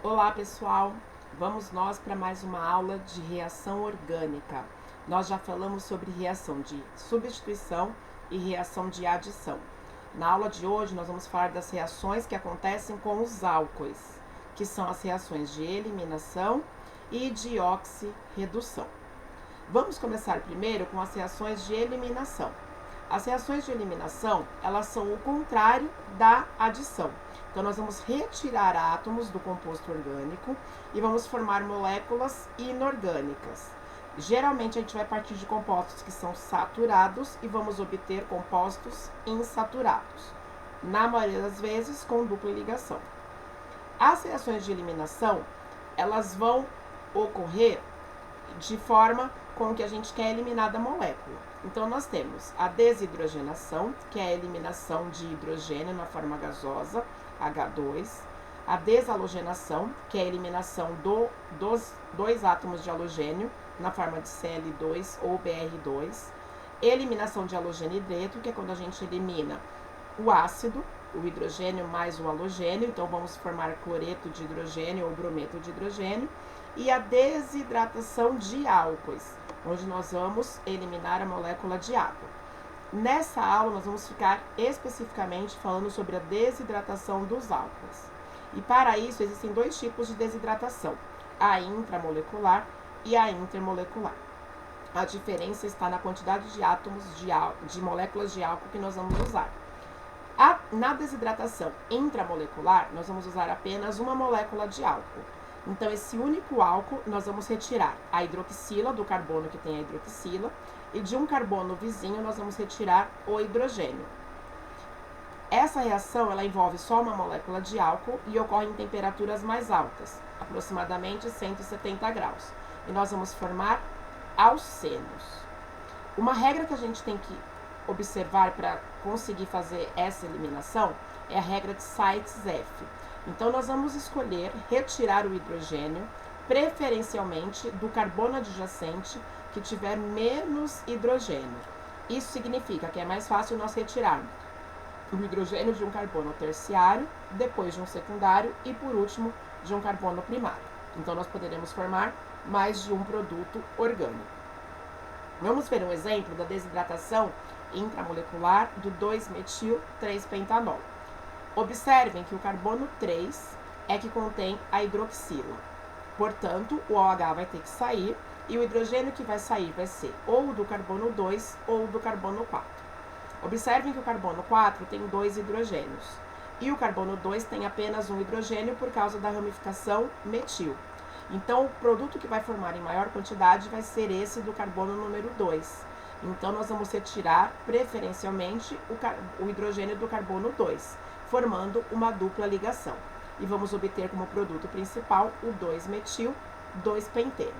Olá pessoal, vamos nós para mais uma aula de reação orgânica. Nós já falamos sobre reação de substituição e reação de adição. Na aula de hoje nós vamos falar das reações que acontecem com os álcoois, que são as reações de eliminação e de oxirredução. Vamos começar primeiro com as reações de eliminação. As reações de eliminação, elas são o contrário da adição. Então, nós vamos retirar átomos do composto orgânico e vamos formar moléculas inorgânicas. Geralmente, a gente vai partir de compostos que são saturados e vamos obter compostos insaturados. Na maioria das vezes, com dupla ligação. As reações de eliminação, elas vão ocorrer de forma com que a gente quer eliminar da molécula. Então, nós temos a desidrogenação, que é a eliminação de hidrogênio na forma gasosa, H2. A desalogenação, que é a eliminação dos dois átomos de halogênio na forma de Cl2 ou Br2. Eliminação de halogênio-hidreto, que é quando a gente elimina o ácido, o hidrogênio mais o halogênio, então vamos formar cloreto de hidrogênio ou brometo de hidrogênio. E a desidratação de álcoois, onde nós vamos eliminar a molécula de água. Nessa aula, nós vamos ficar especificamente falando sobre a desidratação dos álcoois. E para isso, existem dois tipos de desidratação, a intramolecular e a intermolecular. A diferença está na quantidade de átomos de moléculas de álcool que nós vamos usar. Na desidratação intramolecular, nós vamos usar apenas uma molécula de álcool. Então, esse único álcool, nós vamos retirar a hidroxila, do carbono que tem a hidroxila, e de um carbono vizinho, nós vamos retirar o hidrogênio. Essa reação, ela envolve só uma molécula de álcool e ocorre em temperaturas mais altas, aproximadamente 170 graus. E nós vamos formar alcenos. Uma regra que a gente tem que observar para conseguir fazer essa eliminação é a regra de Sites-F. Então, nós vamos escolher retirar o hidrogênio, preferencialmente do carbono adjacente que tiver menos hidrogênio. Isso significa que é mais fácil nós retirarmos o hidrogênio de um carbono terciário, depois de um secundário e, por último, de um carbono primário. Então, nós poderemos formar mais de um produto orgânico. Vamos ver um exemplo da desidratação intramolecular do 2-metil-3-pentanol. Observem que o carbono 3 é que contém a hidroxila. Portanto, o OH vai ter que sair e o hidrogênio que vai sair vai ser ou do carbono 2 ou do carbono 4. Observem que o carbono 4 tem 2 hidrogênios e o carbono 2 tem apenas um hidrogênio por causa da ramificação metil. Então, o produto que vai formar em maior quantidade vai ser esse do carbono número 2. Então, nós vamos retirar preferencialmente o hidrogênio do carbono 2, formando uma dupla ligação. E vamos obter como produto principal o 2-metil-2-penteno.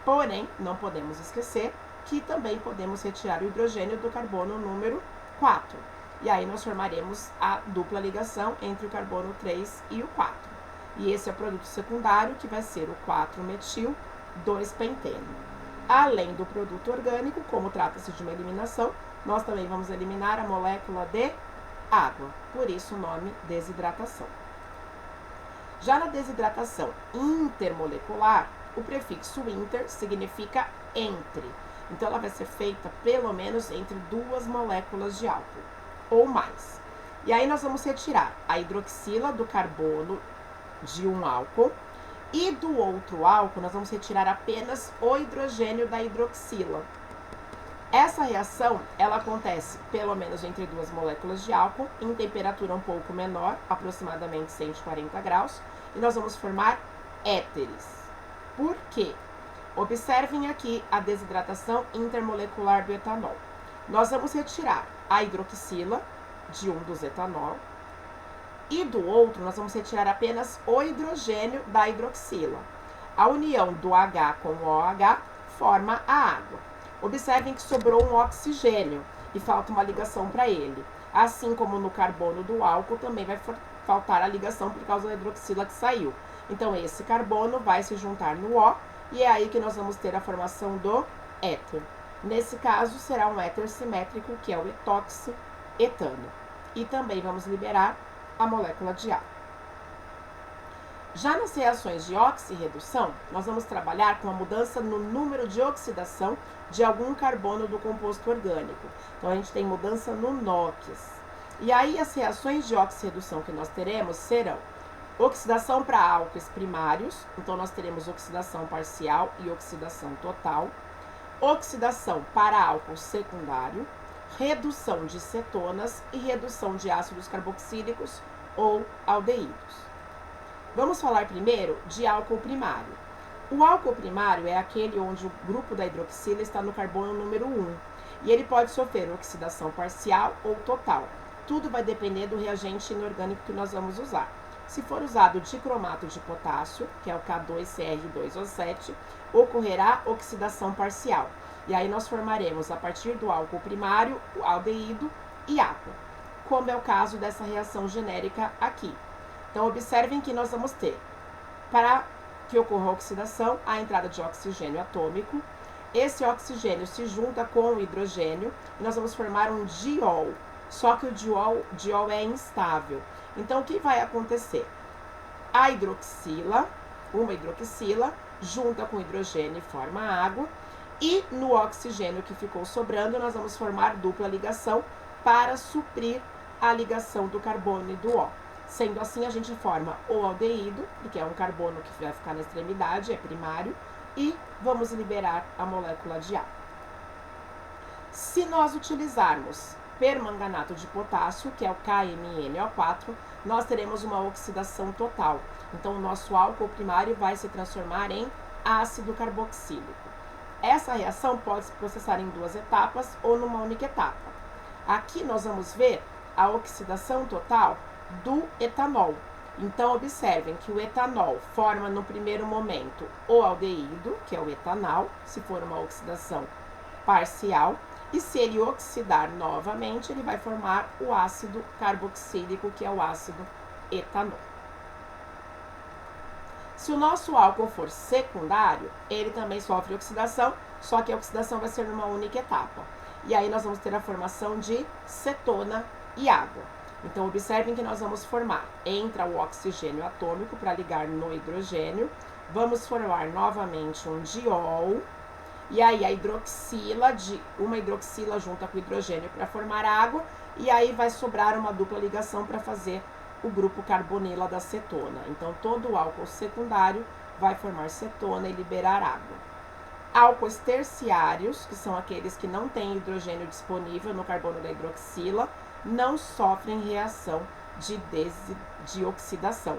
Porém, não podemos esquecer que também podemos retirar o hidrogênio do carbono número 4. E aí nós formaremos a dupla ligação entre o carbono 3 e o 4. E esse é o produto secundário, que vai ser o 4-metil-2-penteno. Além do produto orgânico, como trata-se de uma eliminação, nós também vamos eliminar a molécula de água, por isso o nome desidratação. Já na desidratação intermolecular, o prefixo inter significa entre. Então, ela vai ser feita pelo menos entre duas moléculas de álcool, ou mais. E aí, nós vamos retirar a hidroxila do carbono de um álcool e do outro álcool, nós vamos retirar apenas o hidrogênio da hidroxila. Essa reação, ela acontece pelo menos entre duas moléculas de álcool, em temperatura um pouco menor, aproximadamente 140 graus, e nós vamos formar éteres. Por quê? Observem aqui a desidratação intermolecular do etanol. Nós vamos retirar a hidroxila de um dos etanol, e do outro nós vamos retirar apenas o hidrogênio da hidroxila. A união do H com o OH forma a água. Observem que sobrou um oxigênio e falta uma ligação para ele. Assim como no carbono do álcool também vai faltar a ligação por causa da hidroxila que saiu. Então, esse carbono vai se juntar no O e é aí que nós vamos ter a formação do éter. Nesse caso, será um éter simétrico, que é o etoxi-etano. E também vamos liberar a molécula de água. Já nas reações de oxirredução, nós vamos trabalhar com a mudança no número de oxidação de algum carbono do composto orgânico. Então, a gente tem mudança no NOx. E aí, as reações de oxirredução que nós teremos serão oxidação para álcoois primários, então nós teremos oxidação parcial e oxidação total, oxidação para álcool secundário, redução de cetonas e redução de ácidos carboxílicos ou aldeídos. Vamos falar primeiro de álcool primário. O álcool primário é aquele onde o grupo da hidroxila está no carbono número 1 e ele pode sofrer oxidação parcial ou total. Tudo vai depender do reagente inorgânico que nós vamos usar. Se for usado dicromato de potássio, que é o K2CR2O7, ocorrerá oxidação parcial. E aí nós formaremos, a partir do álcool primário, o aldeído e água, como é o caso dessa reação genérica aqui. Então, observem que nós vamos ter, para que ocorra a oxidação, a entrada de oxigênio atômico. Esse oxigênio se junta com o hidrogênio e nós vamos formar um diol. Só que o diol é instável. Então, o que vai acontecer? A hidroxila, uma hidroxila, junta com o hidrogênio e forma água. E no oxigênio que ficou sobrando, nós vamos formar dupla ligação para suprir a ligação do carbono e do O. Sendo assim, a gente forma o aldeído, que é um carbono que vai ficar na extremidade, é primário, e vamos liberar a molécula de água. Se nós utilizarmos permanganato de potássio, que é o KMnO4, nós teremos uma oxidação total. Então, o nosso álcool primário vai se transformar em ácido carboxílico. Essa reação pode se processar em 2 etapas ou numa única etapa. Aqui nós vamos ver a oxidação total do etanol. Então, observem que o etanol forma no primeiro momento o aldeído, que é o etanal, se for uma oxidação parcial, e se ele oxidar novamente, ele vai formar o ácido carboxílico, que é o ácido etanol. Se o nosso álcool for secundário, ele também sofre oxidação, só que a oxidação vai ser numa única etapa. E aí nós vamos ter a formação de cetona e água. Então, observem que nós vamos formar, entra o oxigênio atômico para ligar no hidrogênio, vamos formar novamente um diol, e aí a hidroxila, uma hidroxila junta com o hidrogênio para formar água, e aí vai sobrar uma dupla ligação para fazer o grupo carbonila da cetona. Então, todo o álcool secundário vai formar cetona e liberar água. Álcoois terciários, que são aqueles que não têm hidrogênio disponível no carbono da hidroxila, não sofrem reação de oxidação.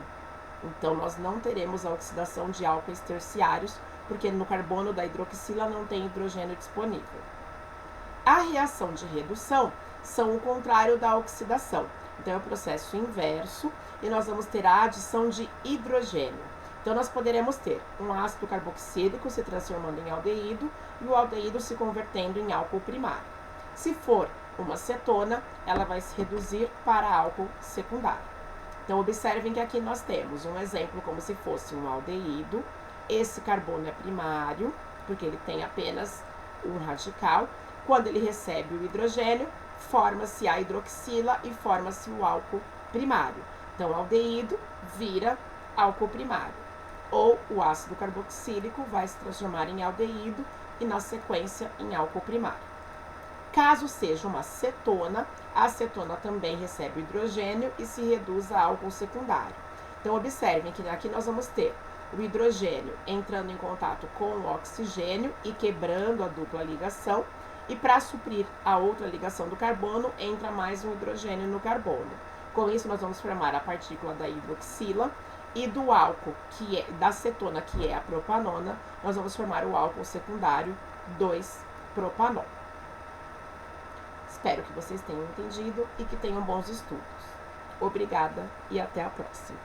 Então, nós não teremos a oxidação de álcoois terciários, porque no carbono da hidroxila não tem hidrogênio disponível. A reação de redução são o contrário da oxidação. Então, é o processo inverso e nós vamos ter a adição de hidrogênio. Então, nós poderemos ter um ácido carboxílico se transformando em aldeído e o aldeído se convertendo em álcool primário. Se for uma cetona, ela vai se reduzir para álcool secundário. Então, observem que aqui nós temos um exemplo como se fosse um aldeído. Esse carbono é primário, porque ele tem apenas um radical. Quando ele recebe o hidrogênio, forma-se a hidroxila e forma-se o álcool primário. Então, aldeído vira álcool primário. Ou o ácido carboxílico vai se transformar em aldeído e, na sequência, em álcool primário. Caso seja uma cetona, a cetona também recebe o hidrogênio e se reduz a álcool secundário. Então, observem que aqui nós vamos ter o hidrogênio entrando em contato com o oxigênio e quebrando a dupla ligação. E para suprir a outra ligação do carbono, entra mais um hidrogênio no carbono. Com isso, nós vamos formar a partícula da hidroxila e do álcool, da cetona, que é a propanona, nós vamos formar o álcool secundário 2-propanol. Espero que vocês tenham entendido e que tenham bons estudos. Obrigada e até a próxima.